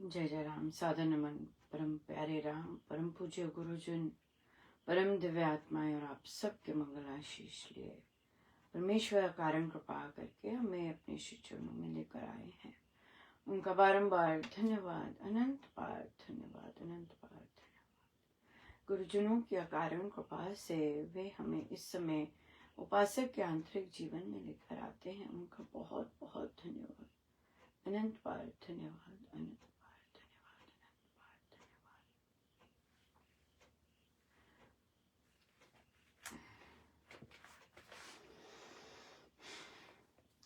जय जय राम। सादर नमन परम प्यारे राम, परम पूज्य गुरुजन, परम दिव्य आत्माएं और आप सबके मंगल आशीष लिए परमेश्वर कारण कृपा करके हमें अपने श्री चरणों में लेकर आए हैं। उनका बारंबार धन्यवाद, अनंत बार धन्यवाद, अनंत बार धन्यवाद। गुरुजनों की अकारण कृपा से वे हमें इस समय उपासक के आंतरिक जीवन में लेकर आते हैं। उनका बहुत बहुत धन्यवाद, अनंत बार धन्यवाद, अनंत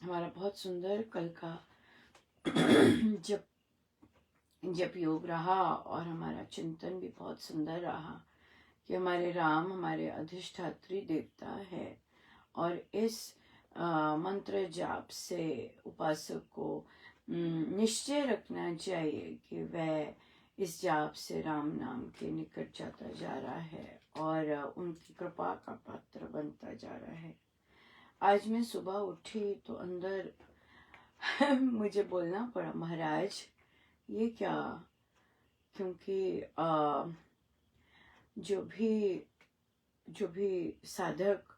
हमारा बहुत सुंदर कल का जप योग रहा और हमारा चिंतन भी बहुत सुंदर रहा कि हमारे राम हमारे अधिष्ठात्री देवता है और इस मंत्र जाप से उपासक को निश्चय रखना चाहिए कि वह इस जाप से राम नाम के निकट जाता जा रहा है और उनकी कृपा का पात्र बनता जा रहा है। आज मैं सुबह उठी तो अंदर मुझे बोलना पड़ा, महाराज ये क्या, क्योंकि जो भी साधक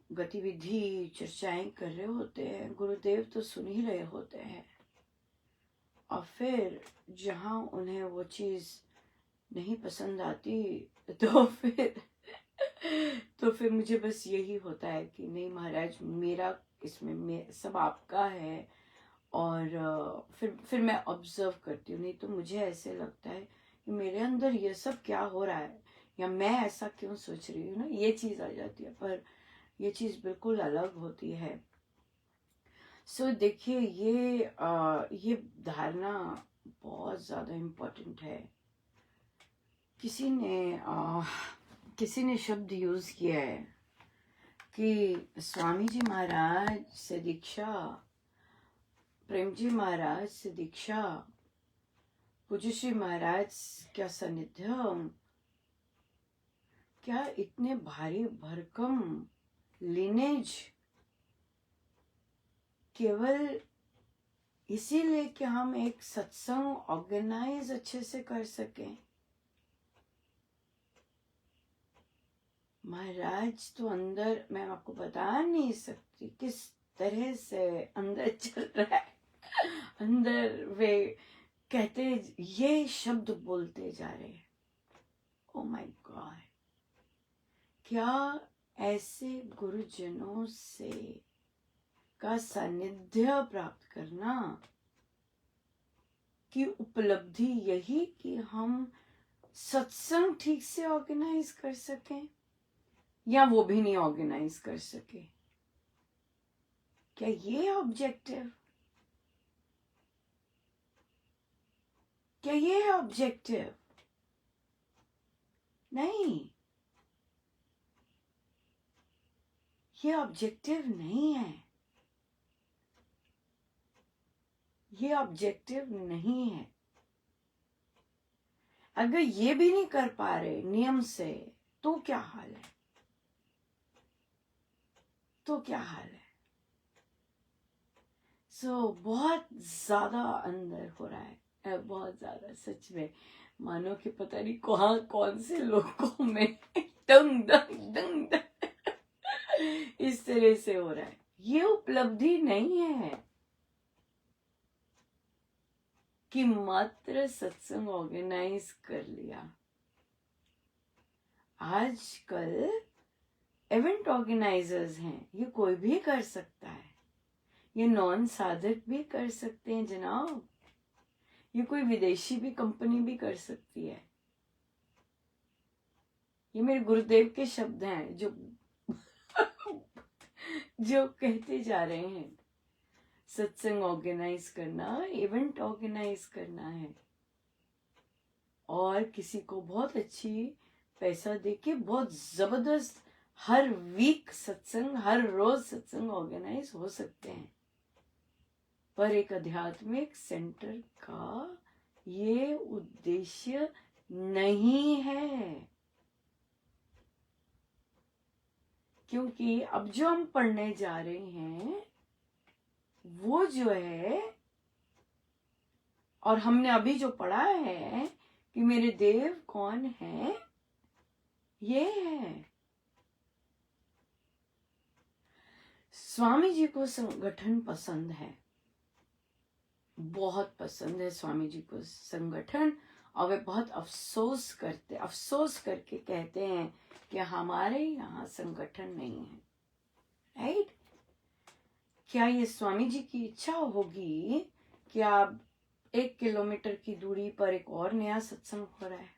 गतिविधि चर्चाएं कर रहे होते हैं, गुरुदेव तो सुन ही रहे होते हैं और फिर जहाँ उन्हें वो चीज नहीं पसंद आती तो फिर मुझे बस यही होता है कि नहीं महाराज, मेरा इसमें सब आपका है। और फिर मैं ऑब्जर्व करती हूँ। नहीं तो मुझे ऐसे लगता है कि मेरे अंदर ये सब क्या हो रहा है या मैं ऐसा क्यों सोच रही हूँ ना, ये चीज आ जाती है। पर ये चीज बिल्कुल अलग होती है। सो देखिए, ये धारणा बहुत ज्यादा इम्पोर्टेंट है। किसी ने शब्द यूज किया है कि स्वामी जी महाराज से दीक्षा, प्रेम जी महाराज से दीक्षा, पूज्य श्री महाराज क्या सानिध्य, क्या इतने भारी भरकम लिनेज केवल इसीलिए कि हम एक सत्संग ऑर्गेनाइज अच्छे से कर सकें। महाराज तो अंदर, मैं आपको बता नहीं सकती किस तरह से अंदर चल रहा है। अंदर वे कहते, ये शब्द बोलते जा रहे हैं, ओ माय गॉड, क्या ऐसे गुरुजनों से का सानिध्य प्राप्त करना की उपलब्धि यही कि हम सत्संग ठीक से ऑर्गेनाइज कर सकें या वो भी नहीं ऑर्गेनाइज कर सके। क्या ये ऑब्जेक्टिव, क्या ये है ऑब्जेक्टिव? नहीं, ये ऑब्जेक्टिव नहीं है। ये ऑब्जेक्टिव नहीं है। अगर ये भी नहीं कर पा रहे नियम से तो क्या हाल है? तो क्या हाल है? बहुत ज्यादा अंदर हो रहा है, बहुत ज्यादा, सच में मानो कि पता नहीं कौन से लोगों में दंग दंग दंग दंग इस तरह से हो रहा है। ये उपलब्धि नहीं है कि मात्र सत्संग ऑर्गेनाइज कर लिया। आजकल इवेंट ऑर्गेनाइजर्स हैं, ये कोई भी कर सकता है। ये नॉन साधक भी कर सकते हैं जनाब। ये कोई विदेशी भी कंपनी भी कर सकती है। ये मेरे गुरुदेव के शब्द हैं जो कहते जा रहे हैं। सत्संग ऑर्गेनाइज करना, इवेंट ऑर्गेनाइज करना है और किसी को बहुत अच्छी पैसा देके बहुत जबरदस्त हर वीक सत्संग, हर रोज सत्संग ऑर्गेनाइज हो सकते हैं। पर एक आध्यात्मिक सेंटर का ये उद्देश्य नहीं है, क्योंकि अब जो हम पढ़ने जा रहे हैं वो जो है और हमने अभी जो पढ़ा है कि मेरे देव कौन है, ये है। स्वामी जी को संगठन पसंद है, बहुत पसंद है स्वामी जी को संगठन, और वे बहुत अफसोस करके कहते हैं कि हमारे यहाँ संगठन नहीं है। राइट? क्या ये स्वामी जी की इच्छा होगी कि आप 1 किलोमीटर की दूरी पर एक और नया सत्संग हो रहा है,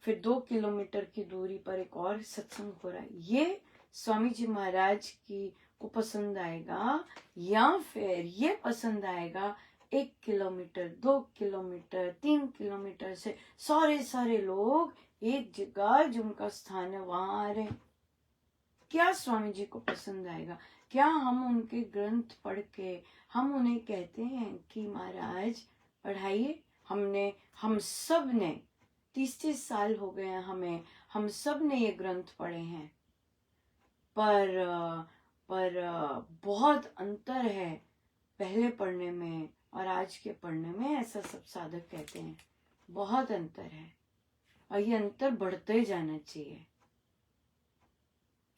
फिर 2 किलोमीटर की दूरी पर एक और सत्संग हो रहा है, ये स्वामी जी महाराज की को पसंद आएगा, या फिर ये पसंद आएगा 1 किलोमीटर, 2 किलोमीटर, 3 किलोमीटर से सारे लोग एक जगह जो उनका स्थान है वहां आ रहे? क्या स्वामी जी को पसंद आएगा? क्या हम उनके ग्रंथ पढ़ के हम उन्हें कहते हैं कि महाराज पढ़ाइए? हम सब ने 30 साल हो गए हैं हमें, हम सब ने ये ग्रंथ पढ़े हैं, पर बहुत अंतर है पहले पढ़ने में और आज के पढ़ने में, ऐसा सब साधक कहते हैं। बहुत अंतर है, और ये अंतर बढ़ते जाना चाहिए,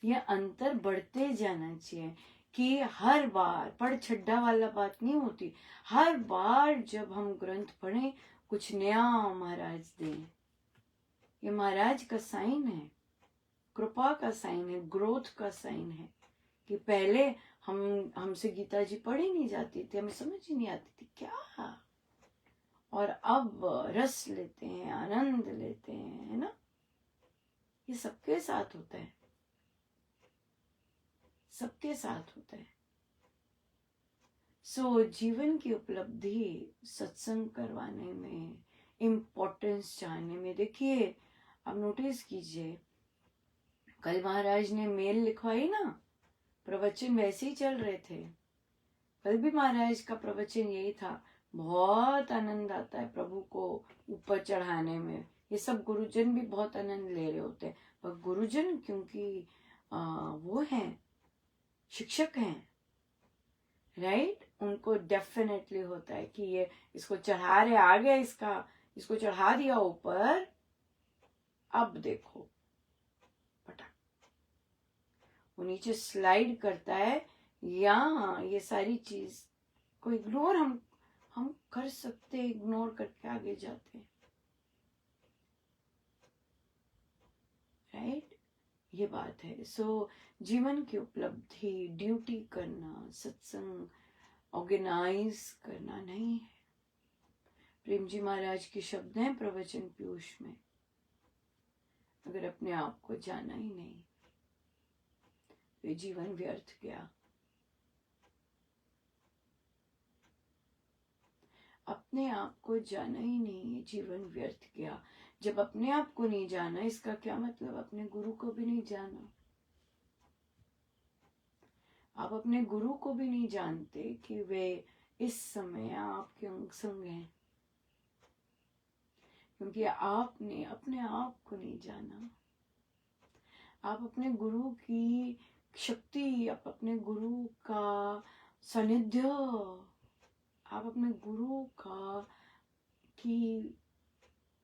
ये अंतर बढ़ते जाना चाहिए कि हर बार पढ़ छड्डा वाला बात नहीं होती। हर बार जब हम ग्रंथ पढ़ें कुछ नया महाराज दें। ये महाराज का साइन है, कृपा का साइन है, ग्रोथ का साइन है कि पहले हमसे गीता जी पढ़ी नहीं जाती थी, हमें समझ ही नहीं आती थी क्या, और अब रस लेते हैं, आनंद लेते हैं, है ना? ये सबके साथ होता है, सबके साथ होता है। जीवन की उपलब्धि सत्संग करवाने में, इम्पोर्टेंस जानने में, देखिए आप नोटिस कीजिए, कल महाराज ने मेल लिखवाई ना, प्रवचन वैसे ही चल रहे थे। कल भी महाराज का प्रवचन यही था। बहुत आनंद आता है प्रभु को ऊपर चढ़ाने में। ये सब गुरुजन भी बहुत आनंद ले रहे होते हैं, पर गुरुजन क्योंकि वो हैं, शिक्षक हैं, राइट? उनको डेफिनेटली होता है कि ये इसको चढ़ा रहे, आ गया इसको चढ़ा दिया ऊपर, अब देखो पटक वो नीचे स्लाइड करता है, या ये सारी चीज को इग्नोर हम कर सकते, इग्नोर करके आगे जाते हैं, राइट? ये बात है। जीवन की उपलब्धि ड्यूटी करना, सत्संग ऑर्गेनाइज करना नहीं है। प्रेम जी महाराज के शब्द हैं प्रवचन पीयूष में, अगर अपने आप को जाना ही नहीं तो जीवन व्यर्थ गया। अपने आप को जाना ही नहीं, जीवन व्यर्थ गया। जब अपने आप को नहीं जाना, इसका क्या मतलब अपने गुरु को भी नहीं जाना। आप अपने गुरु को भी नहीं जानते कि वे इस समय आपके अंग संग हैं, क्योंकि आपने अपने आप को नहीं जाना। आप अपने गुरु की शक्ति, आप अपने गुरु का सानिध्य, आप अपने गुरु का कि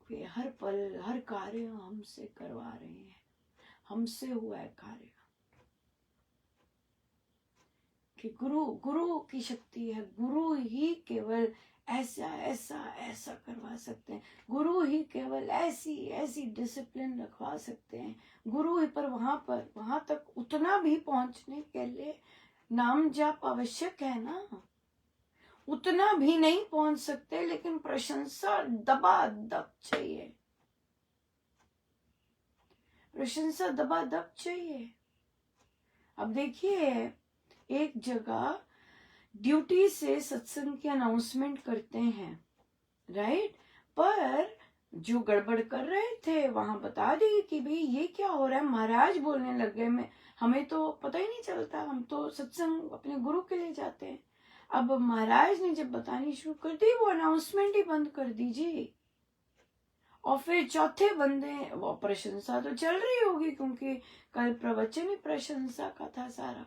वे हर पल हर कार्य हमसे करवा रहे हैं, हमसे हुआ है कार्य, कि गुरु की शक्ति है। गुरु ही केवल ऐसा ऐसा ऐसा करवा सकते हैं, गुरु ही केवल ऐसी ऐसी डिसिप्लिन रखवा सकते हैं। गुरु ही पर वहां तक उतना भी पहुंचने के लिए नाम जाप आवश्यक है ना। उतना भी नहीं पहुंच सकते, लेकिन प्रशंसा दबादब चाहिए, प्रशंसा दबादब चाहिए। अब देखिए, एक जगह ड्यूटी से सत्संग की अनाउंसमेंट करते हैं, राइट? पर जो गड़बड़ कर रहे थे वहां बता दी कि भाई ये क्या हो रहा है, महाराज बोलने लग गए, हमें तो पता ही नहीं चलता, हम तो सत्संग अपने गुरु के लिए जाते हैं। अब महाराज ने जब बतानी शुरू कर दी, वो अनाउंसमेंट ही बंद कर दीजिए। और फिर चौथे बंदे, वो प्रशंसा तो चल रही होगी क्योंकि कल प्रवचन ही प्रशंसा का था सारा।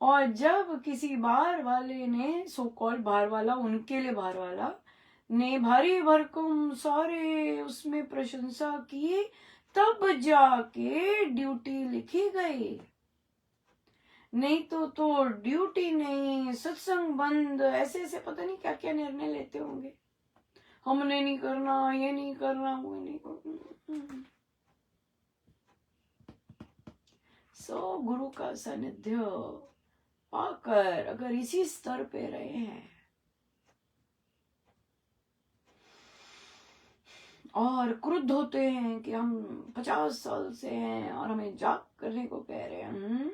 और जब किसी बाहर वाले ने, सो कॉल्ड बाहर वाला, उनके लिए बाहर वाला, ने भारी भरकम सारे उसमें प्रशंसा की, तब जाके ड्यूटी लिखी गई। नहीं तो ड्यूटी नहीं, सत्संग बंद, ऐसे ऐसे पता नहीं क्या क्या निर्णय लेते होंगे। हमने नहीं करना, ये नहीं करना, वो नहीं करना। सो गुरु का सानिध्य पाकर अगर इसी स्तर पे रहे हैं और क्रुद्ध होते हैं कि हम 50 साल से हैं और हमें जाप करने को कह रहे हैं,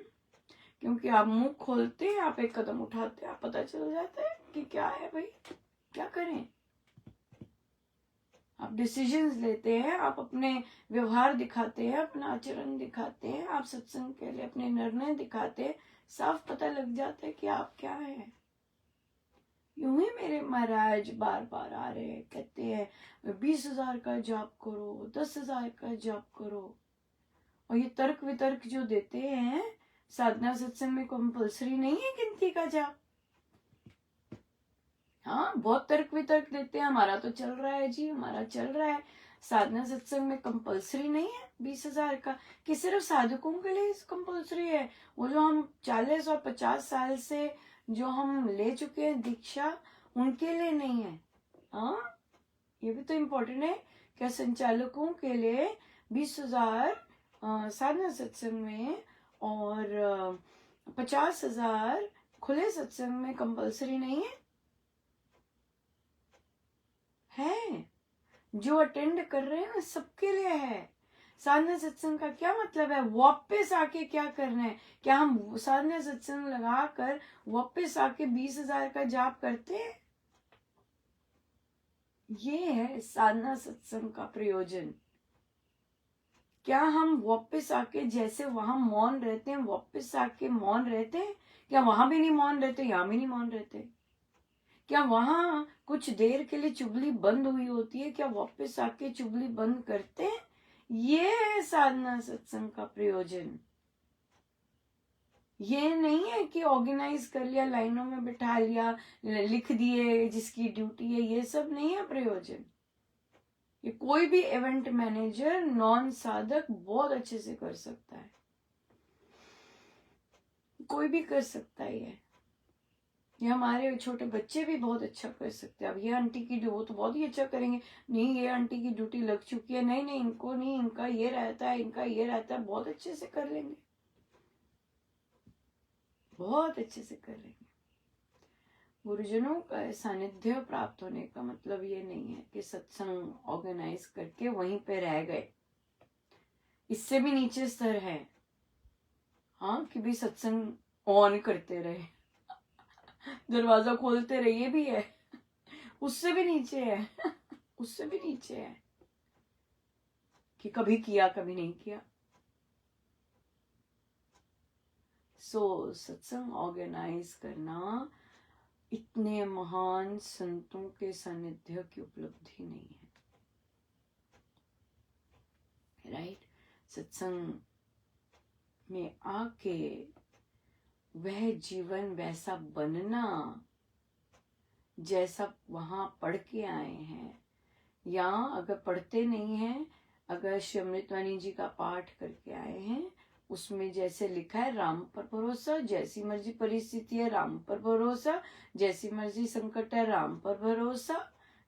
क्योंकि आप मुंह खोलते हैं, आप एक कदम उठाते हैं, आप पता चल जाता है कि क्या है भाई, क्या करें। आप डिसीजंस लेते हैं, आप अपने व्यवहार दिखाते हैं, अपना आचरण दिखाते हैं, आप सत्संग के लिए अपने निर्णय दिखाते हैं, साफ पता लग जाता है कि आप क्या है। यूं ही मेरे महाराज बार बार आ रहे हैं, कहते हैं 20,000 का जाप करो, 10,000 का जाप करो। और ये तर्क वितर्क जो देते हैं, साधना सत्संग में कंपल्सरी नहीं है गिनती का जाप। हाँ, बहुत तर्क वितर्क देते हैं, हमारा तो चल रहा है जी, हमारा चल रहा है। साधना सत्संग में कंपल्सरी नहीं है 20,000 का, कि सिर्फ साधकों के लिए कंपल्सरी है। वो जो हम 40 और 50 साल से जो हम ले चुके हैं दीक्षा, उनके लिए नहीं है। हाँ, ये भी तो इम्पोर्टेंट है। क्या संचालकों के लिए 20,000 साधना सत्संग में और 50,000 खुले सत्संग में कंपल्सरी नहीं है? है, जो अटेंड कर रहे हैं सबके लिए है। साधना सत्संग का क्या मतलब है? वापस आके क्या करना है? क्या हम साधना सत्संग लगाकर वापस आके 20,000 का जाप करते हैं? ये है साधना सत्संग का प्रयोजन। क्या हम वापस आके जैसे वहां मौन रहते हैं, वापस आके मौन रहते हैं? क्या वहां भी नहीं मौन रहते, यहां भी नहीं मौन रहते? क्या वहां कुछ देर के लिए चुगली बंद हुई होती है, क्या वापस आके चुगली बंद करते हैं? ये है साधना सत्संग का प्रयोजन। ये नहीं है कि ऑर्गेनाइज कर लिया, लाइनों में बिठा लिया, लिख दिए जिसकी ड्यूटी है, ये सब नहीं है प्रयोजन। ये कोई भी इवेंट मैनेजर नॉन साधक बहुत अच्छे से कर सकता है, कोई भी कर सकता है। ये हमारे छोटे बच्चे भी बहुत अच्छा कर सकते हैं। अब ये आंटी की वो तो बहुत ही अच्छा करेंगे, नहीं ये आंटी की ड्यूटी लग चुकी है, नहीं नहीं इनको नहीं, इनका ये रहता है, इनका ये रहता है, बहुत अच्छे से कर लेंगे, बहुत अच्छे से कर लेंगे। गुरुजनों का सानिध्य प्राप्त होने का मतलब ये नहीं है कि सत्संग ऑर्गेनाइज करके वहीं पे रह गए। इससे भी नीचे स्तर है, हाँ, कि भी सत्संग ऑन करते रहे, दरवाजा खोलते रहे, ये भी है। उससे भी नीचे है उससे भी नीचे है कि कभी किया कभी नहीं किया। सो सत्संग ऑर्गेनाइज करना इतने महान संतों के सानिध्य की उपलब्धि नहीं है, राइट? सत्संग में आके वह जीवन वैसा बनना जैसा वहां पढ़ के आए हैं, या अगर पढ़ते नहीं हैं, अगर श्री अमृतवाणी जी का पाठ करके आए हैं, उसमें जैसे लिखा है राम पर भरोसा, जैसी मर्जी परिस्थिति है राम पर भरोसा, जैसी मर्जी संकट है राम पर भरोसा,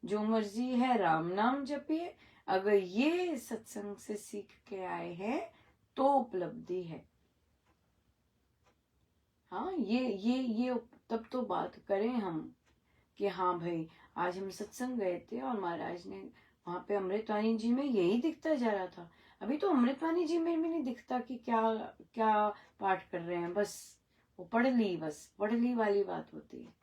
जो मर्जी है राम नाम जपिए, अगर ये सत्संग से सीख के आए हैं तो उपलब्धि है। हाँ, ये तब तो बात करें हम कि हाँ भाई, आज हम सत्संग गए थे और महाराज ने वहां पे अमृतवाणी जी में यही दिखता जा रहा था। अभी तो अमृतवाणी जी में भी नहीं दिखता कि क्या क्या पाठ कर रहे हैं, बस वो पढ़ ली वाली बात होती है।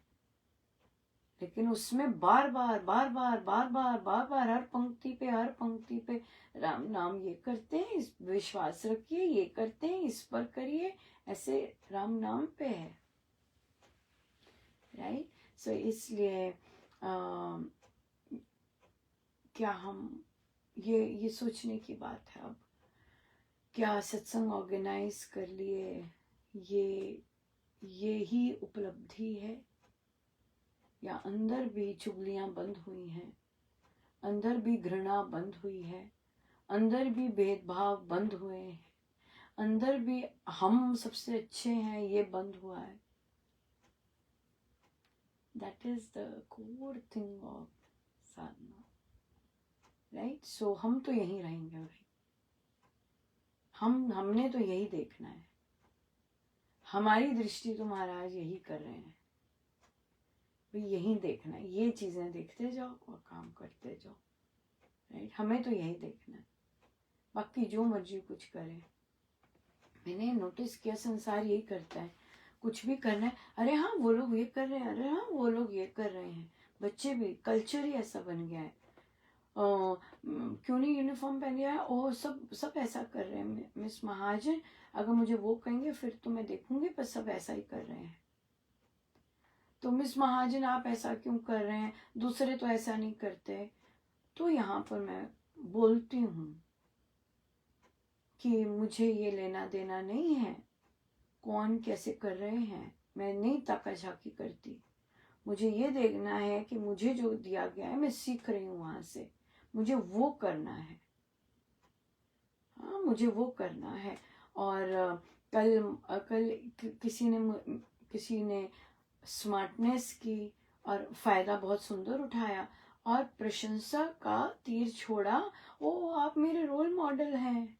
लेकिन उसमें बार बार बार बार बार बार बार बार हर पंक्ति पे राम नाम ये करते हैं, इस विश्वास रखिए, ये करते हैं, इस पर करिए, ऐसे राम नाम पे है, राइट? सो इसलिए क्या हम ये सोचने की बात है अब, क्या सत्संग ऑर्गेनाइज कर लिए ये ही उपलब्धि है? या अंदर भी चुगलियां बंद हुई हैं, अंदर भी घृणा बंद हुई है, अंदर भी भेदभाव बंद हुए हैं, अंदर भी हम सबसे अच्छे हैं ये बंद हुआ है। That is the core thing of sadhana, right. सो हम तो यहीं रहेंगे भाई, हमने तो यही देखना है, हमारी दृष्टि तो महाराज यही कर रहे हैं भाई, यही देखना है, ये चीजें देखते जाओ और काम करते जाओ, राइट। हमें तो यही देखना है, बाकी जो मर्जी कुछ करे। मैंने नोटिस किया संसार यही करता है, कुछ भी करना है, अरे हाँ वो लोग ये कर रहे हैं, अरे हाँ वो लोग ये कर रहे हैं। बच्चे भी, कल्चर ही ऐसा बन गया है। क्यों नहीं यूनिफॉर्म पहन लिया है, और सब सब ऐसा कर रहे हैं। मिस महाजन अगर मुझे वो कहेंगे फिर तो मैं देखूंगी, पर सब ऐसा ही कर रहे हैं। तो मिस महाजन आप ऐसा क्यों कर रहे हैं, दूसरे तो ऐसा नहीं करते। तो यहाँ पर मैं बोलती हूँ कि मुझे ये लेना देना नहीं है कौन कैसे कर रहे हैं, मैं नहीं ताकाझाकी करती। मुझे ये देखना है कि मुझे जो दिया गया है मैं सीख रही हूँ वहां से, मुझे वो करना है। हाँ मुझे वो करना है। और कल किसी ने स्मार्टनेस की और फायदा बहुत सुंदर उठाया और प्रशंसा का तीर छोड़ा, ओ आप मेरे रोल मॉडल हैं।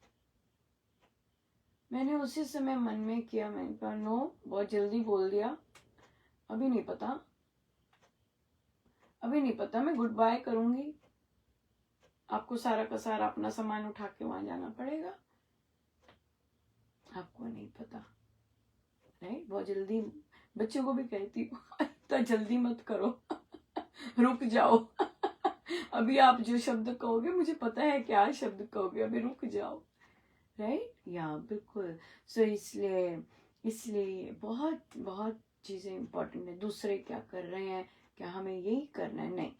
मैंने उसी समय मन में किया, मैंने कहा नो, बहुत जल्दी बोल दिया, अभी नहीं पता, अभी नहीं पता, मैं गुड बाय करूंगी, आपको सारा का सारा अपना सामान उठा के वहां जाना पड़ेगा, आपको नहीं पता, राइट। बहुत जल्दी बच्चों को भी कहती हूँ इतना जल्दी मत करो रुक जाओ अभी आप जो शब्द कहोगे मुझे पता है क्या शब्द कहोगे, अभी रुक जाओ, राइट। या बिल्कुल। सो इसलिए इसलिए बहुत बहुत चीजें इंपॉर्टेंट है। दूसरे क्या कर रहे हैं, क्या हमें यही करना है, नहीं।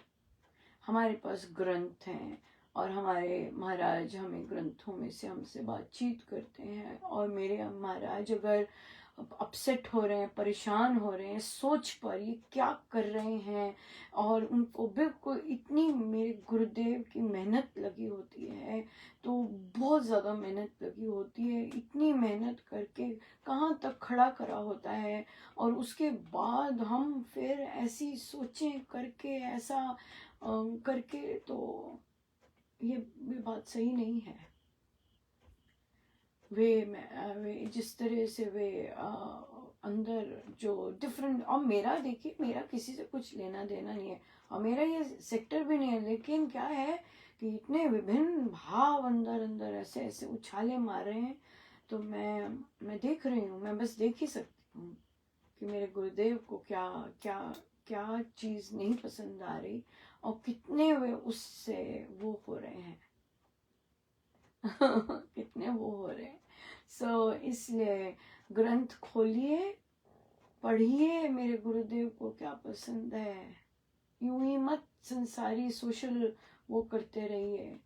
हमारे पास ग्रंथ हैं और हमारे महाराज हमें ग्रंथों में से हमसे बातचीत करते हैं। और मेरे महाराज अगर अपसेट हो रहे हैं, परेशान हो रहे हैं सोच पर, ये क्या कर रहे हैं, और उनको बिल्कुल इतनी मेरे गुरुदेव की मेहनत लगी होती है, तो बहुत ज़्यादा मेहनत लगी होती है, इतनी मेहनत करके कहाँ तक खड़ा करा होता है, और उसके बाद हम फिर ऐसी सोचें करके ऐसा करके, तो ये बात सही नहीं है। वे जिस तरह से वे अंदर जो डिफरेंट, और मेरा देखिए, मेरा किसी से कुछ लेना देना नहीं है और मेरा ये सेक्टर भी नहीं है, लेकिन क्या है कि इतने विभिन्न भाव अंदर अंदर ऐसे ऐसे उछाले मार रहे हैं, तो मैं देख रही हूँ, मैं बस देख ही सकती हूँ कि मेरे गुरुदेव को क्या क्या क्या चीज नहीं पसंद आ रही और कितने वे उससे वो हो रहे हैं कितने वो हो रहे हैं। सो इसलिए ग्रंथ खोलिए, पढ़िए मेरे गुरुदेव को क्या पसंद है, यूं ही मत संसारी सोशल वो करते रहिए।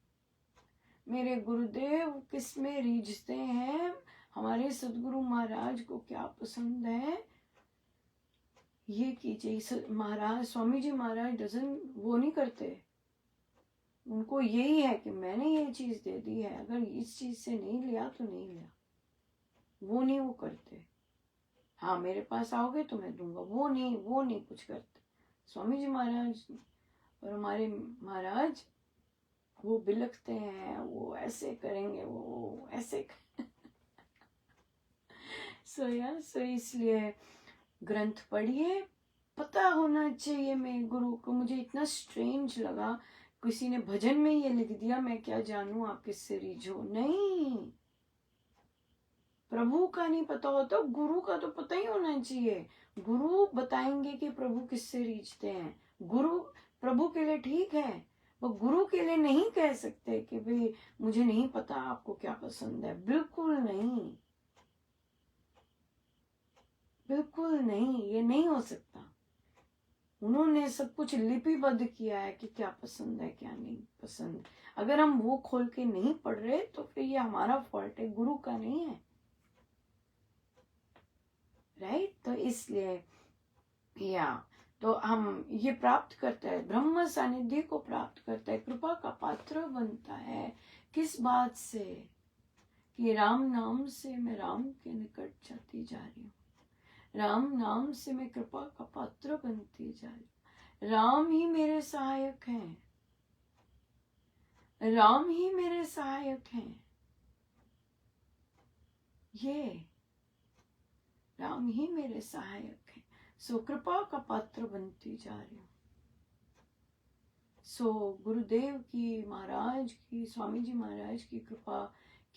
मेरे गुरुदेव किस में रीझते हैं, हमारे सदगुरु महाराज को क्या पसंद है, ये कीजिए। महाराज स्वामी जी महाराज डजन वो नहीं करते, उनको यही है कि मैंने ये चीज दे दी है, अगर इस चीज से नहीं लिया तो नहीं लिया, वो नहीं वो करते। हाँ मेरे पास आओगे तो मैं दूंगा, वो नहीं कुछ करते स्वामी जी महाराज। और हमारे महाराज वो बिलखते हैं, वो ऐसे करेंगे, वो ऐसे सो इसलिए ग्रंथ पढ़िए, पता होना चाहिए मेरे गुरु को। मुझे इतना स्ट्रेंज लगा, किसी ने भजन में ये लिख दिया, मैं क्या जानूं आप किससे रीझो, नहीं, प्रभु का नहीं पता होता, गुरु का तो पता ही होना चाहिए। गुरु बताएंगे कि प्रभु किससे रीझते हैं। गुरु प्रभु के लिए ठीक है, वो गुरु के लिए नहीं कह सकते कि भाई मुझे नहीं पता आपको क्या पसंद है, बिल्कुल नहीं, बिल्कुल नहीं, ये नहीं हो सकता। उन्होंने सब कुछ लिपिबद्ध किया है कि क्या पसंद है क्या नहीं पसंद। अगर हम वो खोल के नहीं पढ़ रहे तो फिर ये हमारा फॉल्ट है, गुरु का नहीं है, राइट। तो इसलिए या तो हम ये प्राप्त करते हैं, ब्रह्म सानिध्य को प्राप्त करता है, कृपा का पात्र बनता है। किस बात से? कि राम नाम से मैं राम के निकट जाती जा रही हूँ, राम नाम से मैं कृपा का पात्र बनती जा रही हूँ। राम ही मेरे सहायक हैं, राम ही मेरे सहायक हैं। ये राम ही मेरे सहायक हैं। सो कृपा का पात्र बनती जा रही हूँ। सो गुरुदेव की, महाराज की, स्वामी जी महाराज की कृपा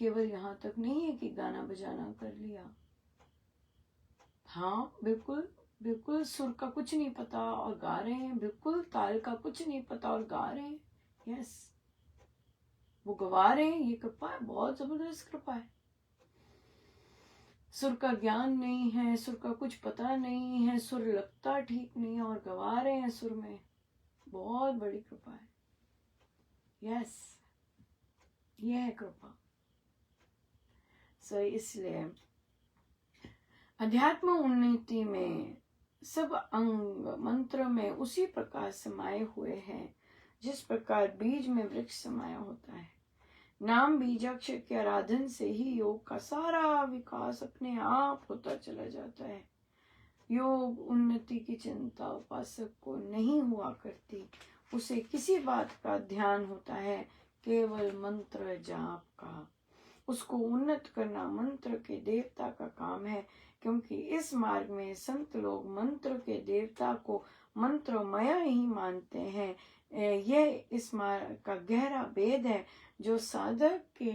केवल यहाँ तक नहीं है कि गाना बजाना कर लिया। हाँ बिल्कुल, बिल्कुल सुर का कुछ नहीं पता और गा रहे हैं, बिल्कुल ताल का कुछ नहीं पता और गा रहे हैं। यस, वो गवा रहे हैं, ये कृपा है, बहुत जबरदस्त कृपा है। सुर का ज्ञान नहीं है, सुर का कुछ पता नहीं है, सुर लगता ठीक नहीं है और गवा रहे हैं सुर में, बहुत बड़ी कृपा है। यस, ये है कृपा। सो इसलिए अध्यात्म उन्नति में सब अंग मंत्र में उसी प्रकार समाये हुए हैं जिस प्रकार बीज में वृक्ष समाया होता है। नाम बीजाक्षर के आराधन से ही योग का सारा विकास अपने आप होता चला जाता है। योग उन्नति की चिंता उपासक को नहीं हुआ करती, उसे किसी बात का ध्यान होता है, केवल मंत्र जाप का। उसको उन्नत करना मंत्र के देवता का काम है, क्योंकि इस मार्ग में संत लोग मंत्र के देवता को मंत्रमय ही मानते हैं। यह इस मार्ग का गहरा भेद है जो साधक के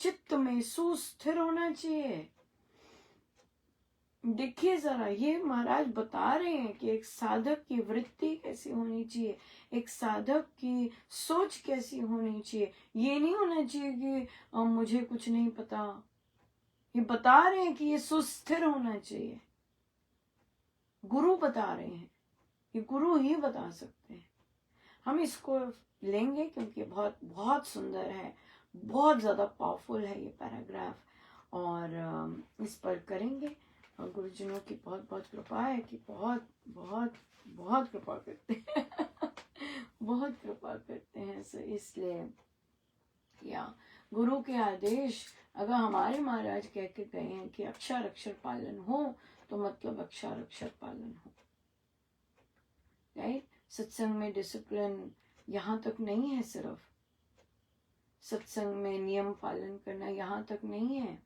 चित्त में सुस्थिर होना चाहिए। देखिए जरा, ये महाराज बता रहे हैं कि एक साधक की वृत्ति कैसी होनी चाहिए, एक साधक की सोच कैसी होनी चाहिए। ये नहीं होना चाहिए कि मुझे कुछ नहीं पता। ये बता रहे हैं कि ये सुस्थिर होना चाहिए। गुरु बता रहे हैं, ये गुरु ही बता सकते हैं। हम इसको लेंगे क्योंकि बहुत बहुत सुंदर है, बहुत ज्यादा पावरफुल है ये पैराग्राफ, और इस पर करेंगे। और गुरुजनों की बहुत बहुत कृपा है कि बहुत बहुत बहुत कृपा करते हैं बहुत कृपा करते हैं। सो इसलिए या गुरु के आदेश अगर हमारे महाराज कह के गए हैं कि अक्षर अक्षर पालन हो, तो मतलब अक्षर अक्षर पालन हो। राइट? सत्संग में डिसिप्लिन यहाँ तक नहीं है, सिर्फ सत्संग में नियम पालन करना यहाँ तक नहीं है।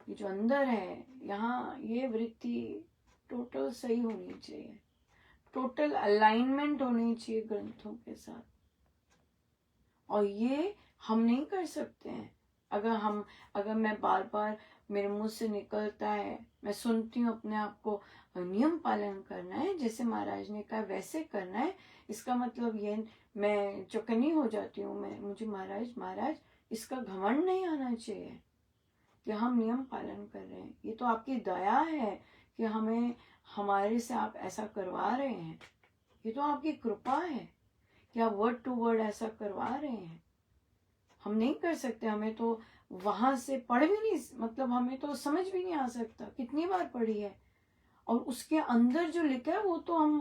ये जो अंदर है, यहाँ ये वृत्ति टोटल सही होनी चाहिए, टोटल अलाइनमेंट होनी चाहिए ग्रंथों के साथ। और ये हम नहीं कर सकते हैं अगर मैं बार बार मेरे मुंह से निकलता है, मैं सुनती हूँ अपने आप को नियम पालन करना है, जैसे महाराज ने कहा वैसे करना है, इसका मतलब ये मैं चौकन्नी हो जाती हूँ। मुझे महाराज इसका घमंड नहीं आना चाहिए कि हम नियम पालन कर रहे हैं। ये तो आपकी दया है कि हमारे से आप ऐसा करवा रहे हैं। ये तो आपकी कृपा है कि आप वर्ड टू वर्ड ऐसा करवा रहे हैं। हम नहीं कर सकते, हमें तो वहां से पढ़ भी नहीं, मतलब हमें तो समझ भी नहीं आ सकता, कितनी बार पढ़ी है, और उसके अंदर जो लिखा है वो तो हम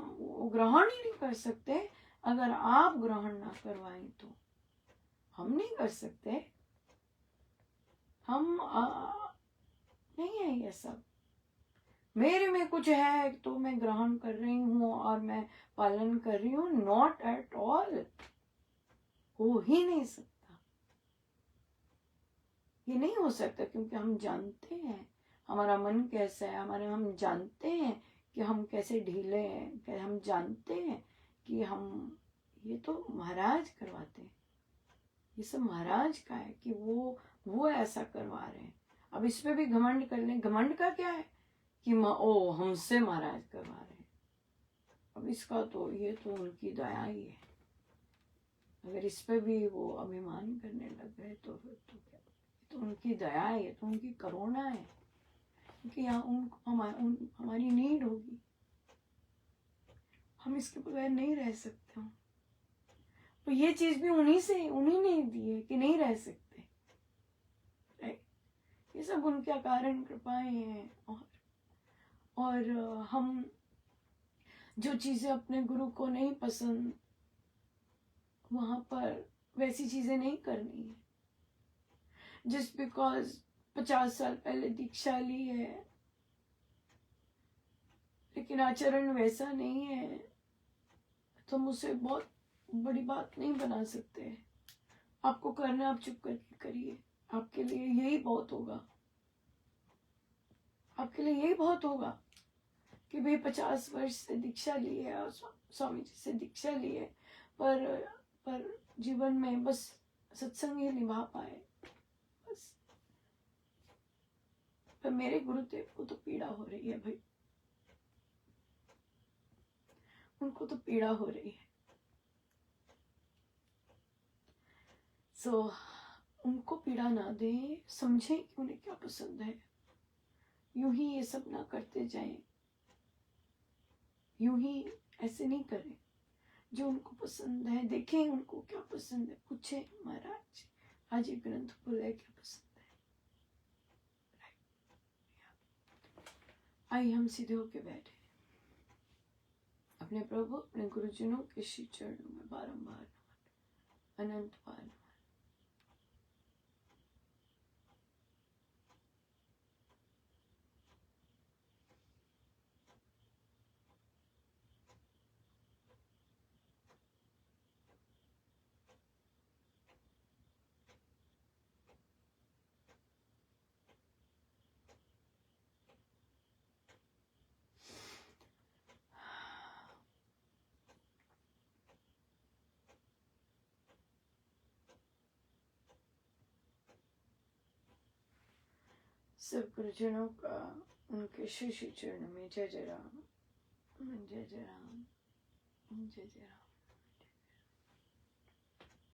ग्रहण ही नहीं कर सकते। अगर आप ग्रहण ना करवाएं तो हम नहीं कर सकते। हम नहीं है ये सब। मेरे में कुछ है तो मैं ग्रहण कर रही हूँ और मैं पालन कर रही हूँ, नॉट एट ऑल, हो ही नहीं सकता। ये नहीं हो सकता, क्योंकि हम जानते हैं हमारा मन कैसा है, हम जानते हैं कि हम कैसे ढीले हैं, हम जानते हैं कि हम, ये तो महाराज करवाते हैं, ये सब महाराज का है कि वो ऐसा करवा रहे हैं। अब इस पे भी घमंड कर लें, घमंड का क्या है कि हमसे महाराज करवा रहे हैं। अब इसका तो ये तो उनकी दया ही है। अगर इस पे भी वो अभिमान करने लग गए तो फिर तो क्या, तो उनकी दया है, ये तो उनकी करुणा है, क्योंकि यहाँ हमारी नीड होगी, हम इसके बगैर नहीं रह सकते हैं। तो ये चीज भी उन्हीं ने दी है कि नहीं रह सकते। ये सब उनके कारण कृपाएं हैं। और हम जो चीजें अपने गुरु को नहीं पसंद, वहां पर वैसी चीजें नहीं करनी है। जस्ट बिकॉज 50 साल पहले दीक्षा ली है लेकिन आचरण वैसा नहीं है, तो मुझे बहुत बड़ी बात नहीं बना सकते। आपको करना, आप चुप करके करिए, आपके लिए यही बहुत होगा। आपके लिए यही बहुत होगा कि भाई 50 वर्ष से दीक्षा ली है और स्वामी जी से दीक्षा ली है, पर जीवन में बस सत्संग ही निभा पाए बस। पर मेरे गुरुदेव को तो पीड़ा हो रही है भाई, उनको तो पीड़ा हो रही है। सो उनको पीड़ा ना दें, समझें कि उन्हें क्या पसंद है। यूं ही ये सब ना करते जाएं, यूं ही ऐसे नहीं करें। जो उनको पसंद है, देखें उनको क्या पसंद है, पूछें महाराज आज ये ग्रंथ बोला है, क्या पसंद है। आइए हम सीधे होके बैठे, अपने प्रभु अपने गुरुजनों के श्री चरणों में बारंबार अनंत बार सब गुरुजनों का उनके श्री श्री चरण में जय जय राम, जय जय राम, जय जय राम।